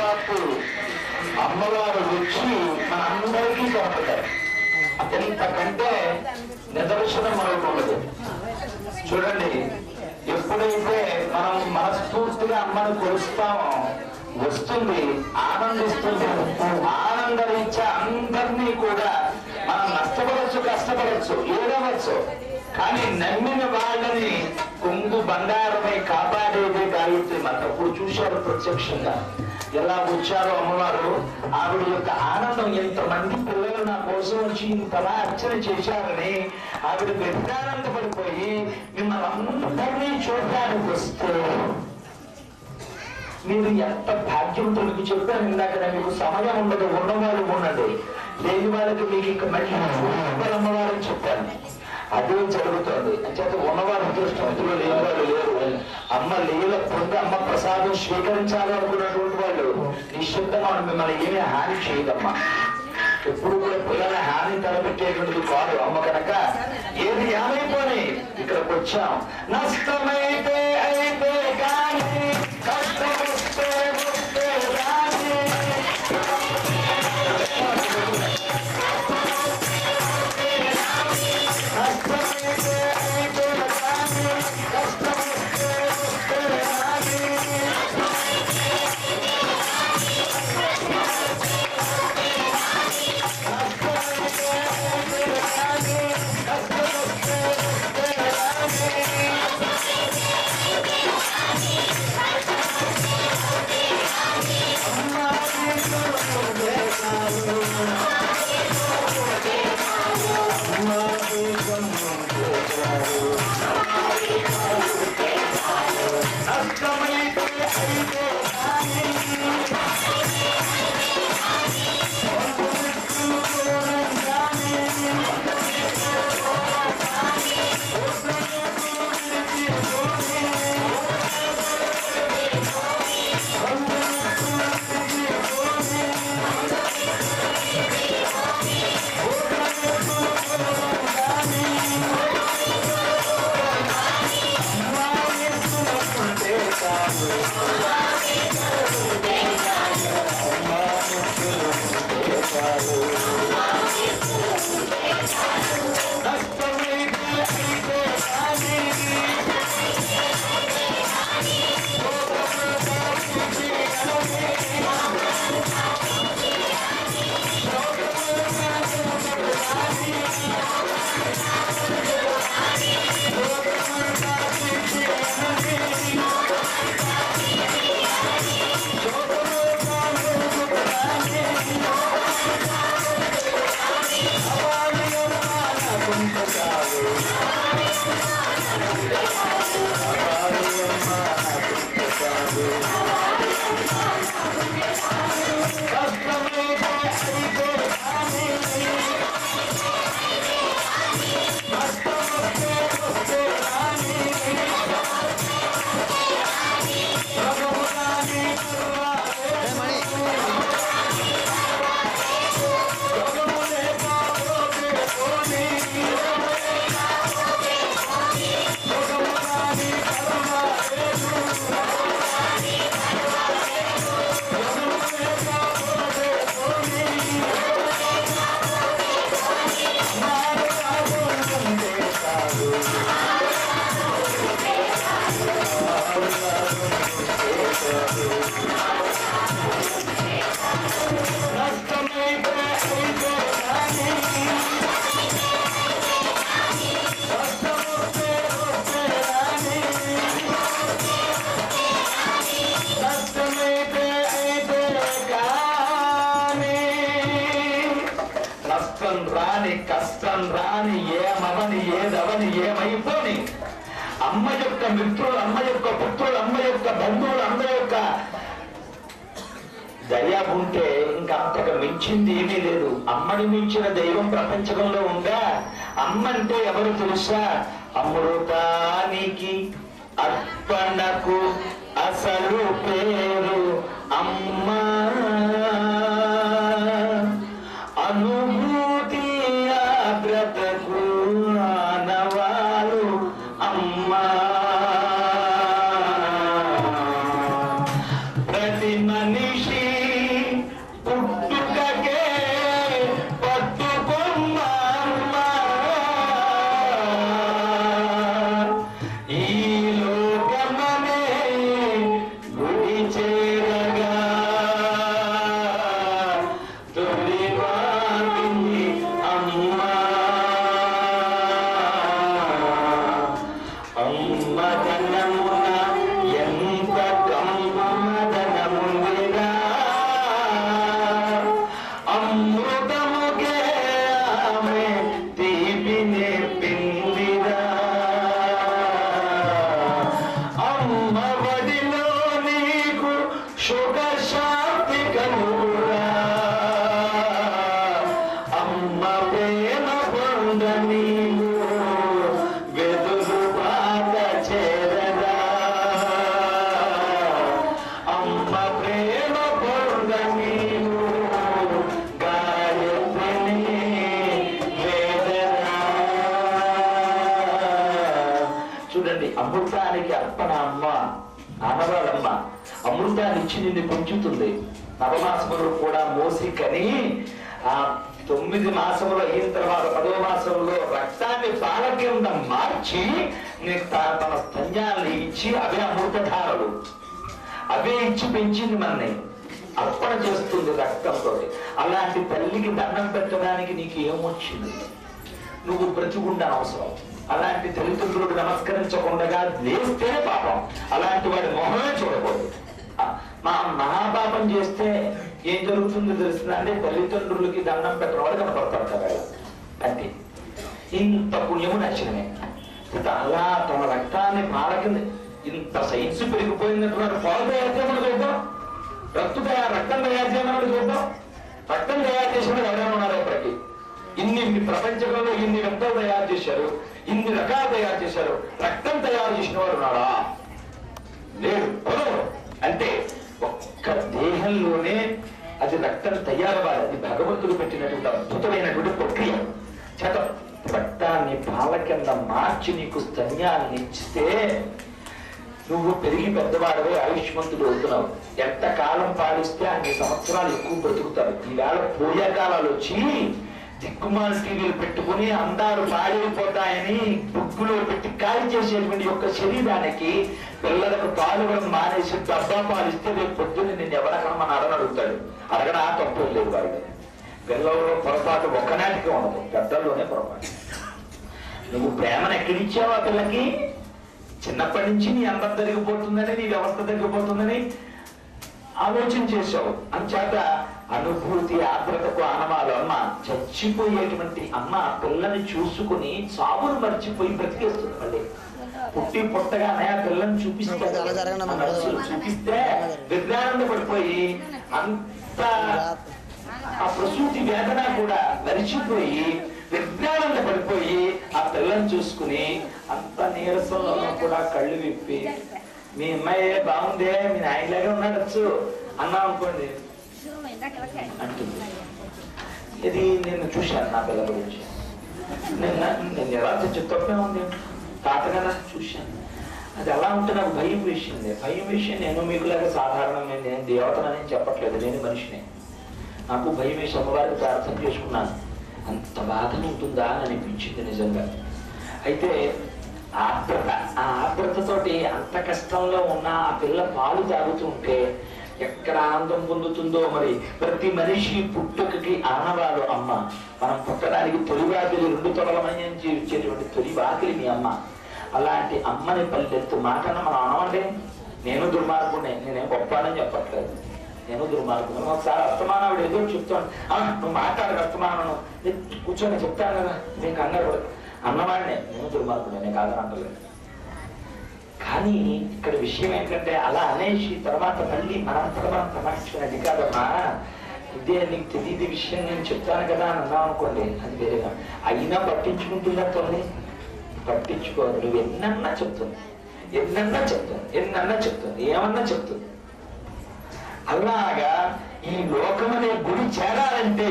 సాక్షాత్తు అమ్మవారు వచ్చి మనందరికీ కనపడ్డారు. ఎంతకంటే నిదర్శనం మనకు ఉండదు. చూడండి, ఎప్పుడైతే మనం మనస్ఫూర్తిగా అమ్మను కొలుస్తామో వస్తుంది, ఆనందిస్తుంది. ఆనందరీత్యా అందరినీ కూడా మనం నష్టపడవచ్చు, కష్టపడవచ్చు, ఏడవచ్చు, కానీ నమ్మిన వాళ్ళని కొంగు బంగారమై కాపాడేదే గాయత్రి మాత. అప్పుడు చూశారు ప్రత్యక్షంగా ఎలా వచ్చారో అమ్మవారు. ఆవిడ యొక్క ఆనందం, ఎంతమంది పిల్లలు నా కోసం వచ్చి ఇంతలా అర్చన చేశారని ఆవిడ విధానంతపడిపోయి మిమ్మల్ని అందరినీ చూడడానికి వస్తే మీరు ఎంత భాగ్యవంతులకు చెప్పాను ఇందాక. మీకు సమయం ఉండదు, ఉన్నవాళ్ళు ఉండండి, లేని వాళ్ళకి మీకు ఇక మళ్ళీ అమ్మవారని చెప్పాను. అదే జరుగుతుంది. అంచేత ఉన్నవారు అదృష్టవంతులు, లేని వాళ్ళు లేరు. అమ్మ లీల పొంది అమ్మ ప్రసాదం స్వీకరించాలి అనుకున్నటువంటి వాళ్ళు నిశ్శబ్దంగా మిమ్మల్ని ఏమీ హాని చేయదమ్మా. ఎప్పుడు కూడా పిల్లల హాని తలపెట్టేటువంటిది కాదు అమ్మ. కనుక ఏది ఏమైపోయి ఇక్కడికి వచ్చాం. నష్టమైతే అయితే కానీ కష్టం వస్తే వస్తే కానీ కష్టం రాని ఏమవని ఏదవని ఏమైపోని అమ్మ యొక్క మిత్రులు, అమ్మ యొక్క పుత్రులు, అమ్మ యొక్క బంధువులు, అమ్మ యొక్క దయ ఉంటే ఇంకా అంతకు మించింది ఏమీ లేదు. అమ్మని మించిన దైవం ప్రపంచంలో ఉందా? అమ్మ అంటే ఎవరు తెలుసా? అమృతానికి అర్పణకు అసలు పేరు అమ్మ. అనుభూతి ఆగ్రతకు ఆనవాలు అమ్మ. ప్రతి మనిషి అమృతాన్ని ఇచ్చి నిన్ను పెంచుతుంది. నవమాసములు కూడా మోసి కని ఆ 9 మాసములు అయిన తర్వాత 10వ మాసంలో రక్తాన్ని పాల కింద మార్చి తన స్తన్యాన్ని ఇచ్చి అవే అమృతధారలు అవే ఇచ్చి పెంచింది మనని, అర్పణ చేస్తుంది రక్తంతో. అలాంటి తల్లికి దండం పెట్టడానికి నీకు ఏమొచ్చింది? నువ్వు బ్రతికుండ అవసరం. అలాంటి తల్లిదండ్రులకు నమస్కరించకుండా లేస్తేనే పాపం. అలాంటి వాడి మొహమే చూడకూడదు. మా మహాపాపం చేస్తే ఏం జరుగుతుందో తెలుస్తుందా అంటే తల్లిదండ్రులకి దండం పెట్టడం వాడు కనపడతాడు. అంటే ఇంత పుణ్యము నచ్చినమే. అలా తమ రక్తాన్ని పాలకింది. ఇంత సైన్స్ పెరిగిపోయిందంటున్నారు. పాలు తయారు చేయమని చూద్దాం, రక్తం తయారు చేయమని చూద్దాం. రక్తం తయారు చేసిన ఎవరైనా ఉన్నారు ఇప్పటికీ? ఇన్ని ప్రపంచంలో ఇన్ని వింతలు తయారు చేశారు, ఇన్ని రకాలు తయారు చేశారు. రక్తం తయారు చేసిన వాడు ఉన్నాడా? లేడు. అంటే ఒక్క దేహంలోనే అది రక్తం తయారవ్వాలి. అది భగవంతుడు పెట్టినటువంటి అద్భుతమైనటువంటి ప్రక్రియ. చేత రక్తాన్ని పాల కింద మార్చి నీకు స్తన్యాన్ని ఇస్తే నువ్వు పెరిగి పెద్దవాడవే ఆయుష్మంతుడు అవుతున్నావు. ఎంత కాలం పాలిస్తే అన్ని సంవత్సరాలు ఎక్కువ బ్రతుకుతారు. ఈవేళ పోయే కాలాలు వచ్చి దిక్కుమాల టీవీలు పెట్టుకుని అందాలు పాడైపోతాయని బుక్కులో పెట్టి ఖాళీ చేసేటువంటి యొక్క శరీరానికి పిల్లలకు పాలు కూడా మానేసి డబ్బా పాలిస్తే రేపు పొద్దున్న నేను ఎవరకన్నా అని అడుగుతాడు. అడగడా తప్పు లేదు. వాడికి పిల్లల్లో పొరపాటు ఒక్కనాటికి ఉండదు, పెద్దల్లోనే పొరపాటు. నువ్వు ప్రేమను ఎక్కడిచ్చావు ఆ పిల్లకి? చిన్నప్పటి నుంచి నీ అందం తరిగిపోతుందని, నీ వ్యవస్థ తరిగిపోతుందని ఆలోచన చేశావు. అంచేత అనుభూతి ఆర్ద్రతకు ఆనవాలు. అమ్మ చచ్చిపోయేటువంటి అమ్మ పిల్లని చూసుకుని చావును మర్చిపోయి బ్రతికేస్తుంది. మళ్ళీ పుట్టి పుట్టగానే ఆ పిల్లని చూపిస్తే విజ్ఞానంలో పడిపోయి అంత ఆ ప్రసూతి వేదన కూడా మరిచిపోయి విజ్ఞానంలో పడిపోయి ఆ పిల్లని చూసుకుని అంత నీరసంలో కూడా కళ్ళు విప్పి మీ అమ్మాయి బాగుందే, మీ నాయనలాగే ఉన్నాడచ్చు అన్నా అనుకోండి అంటుంది. ఇది నేను చూశాను నా పిల్ల గురించి. నేను ఎలా తప్పే ఉంది తాతగా చూశాను. అది ఎలా ఉంటే నాకు భయం వేసింది. భయం వేసి నేను మీకులాగా సాధారణంగా నేను దేవతనని చెప్పట్లేదు, నేను మనిషిని. నాకు భయం వేసి అమ్మవారికి ప్రార్థన చేసుకున్నాను. అంత బాధ ఉంటుందా అని అనిపించింది నిజంగా. అయితే ఆర్ద్రత, ఆ ఆర్ద్రతతోటి అంత కష్టంలో ఉన్న ఆ పిల్ల పాలు తాగుతూ ఉంటే ఎక్కడ ఆనందం పొందుతుందో. మరి ప్రతి మనిషి పుట్టుకకి ఆనవాడు అమ్మ. మనం పుట్టడానికి తొలి వాకిలి 2 తొడలమని ఇచ్చేటువంటి తొలి వాకిలి మీ అమ్మ. అలాంటి అమ్మని పల్లెత్తు మాటను మనం అనవండి. నేను దుర్మార్గుడే, నేనేం గొప్పని చెప్పట్లేదు, నేను దుర్మార్గుడు. ఒకసారి అస్తమానవుడు ఏదో చెప్తాను, నువ్వు మాట్లాడక అస్తమానం కూర్చొని చెప్తాను కదా, నేను కంగారు అన్నవాడినే. నేను దుర్మార్గుడే, నేను కాదని అంటలేదు. కానీ ఇక్కడ విషయం ఏంటంటే అలా అనేసి తర్వాత మళ్ళీ మనంతట మనం ప్రమాణించుకునేది కాదమ్మా. ఇదే నీకు తెలియదు విషయం, నేను చెప్తాను కదా అని అన్నాం అనుకోండి, అది వేరేగా. అయినా పట్టించుకుంటుందా తల్లి? పట్టించుకోదు. నువ్వు ఎన్నన్నా చెప్తుంది, ఎన్నన్నా చెప్తుంది, ఏమన్నా చెప్తుంది. అలాగా ఈ లోకం అనే గుడి చేరాలంటే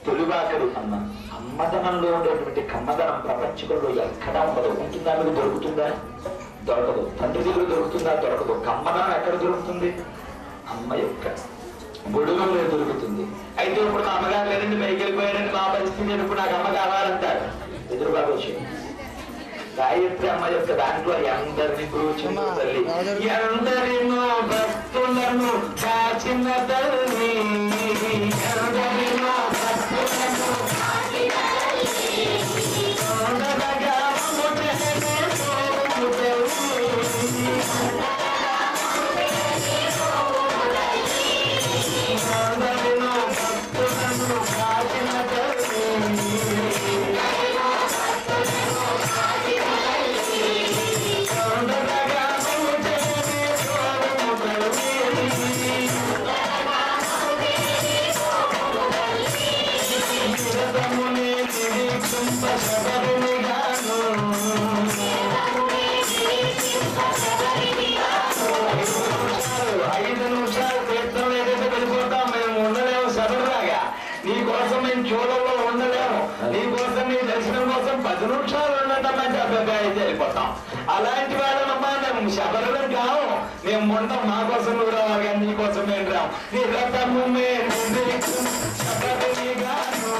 తొలివాకలు అమ్మ. అమ్మదనంలో ఉండేటువంటి కమ్మదనం ప్రపంచంలో ఎక్కడా ఉండదు. ఉంటుందా? మీకు దొరుకుతుందా? దొరకదు. తండ్రి దగ్గర దొరుకుతుందా? దొరకదు. కమ్మదనం ఎక్కడ దొరుకుతుంది? అమ్మ యొక్క బొడుగులో దొరుకుతుంది. అయితే ఇప్పుడు మా అమ్మగారు లేదండి, పైకి వెళ్ళిపోయాడండి, మా పరిస్థితి ఇప్పుడు నాకు అమ్మ కావాలంటారు. ఎదురుబాటు వచ్చి గాయత్రి అమ్మ యొక్క దాంట్లో అందరినీ కూర్చున్న తల్లి, ఎందరినో భక్తులను కాచిన తల్లి, ఎందరినో భక్తులను అలాంటి వాళ్ళనమ్మా మేము శబరులం కావు. మేము ఉండడం మా కోసం నువ్వు రావాలి. నిరతము మేము శబరిగాను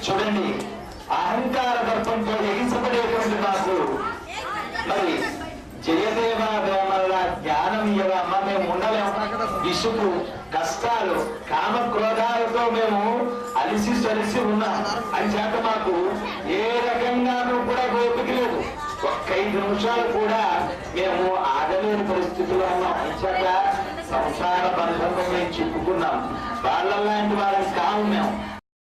చూడండి, అహంకార దర్పంతో ఎగిసపడేటువంటి నాకు మరి జయదేవ వేమల జ్ఞానం ఇవ్వమ్మ మేము ఉండలేము. విసుగు, కష్టాలు, కామ క్రోధాలతో మేము అలిసి సలిసి ఉన్నాం. అని చేత మాకు ఏ రకంగానూ కూడా ఓపిక లేదు. ఒక్క 5 నిమిషాలు కూడా మేము ఆగలేని పరిస్థితిలో ఉన్నాం. అని చేత సంసార బంధంలో మేము చిక్కుకున్నాం. వాళ్ళ లాంటి వాళ్ళని కావు మేము.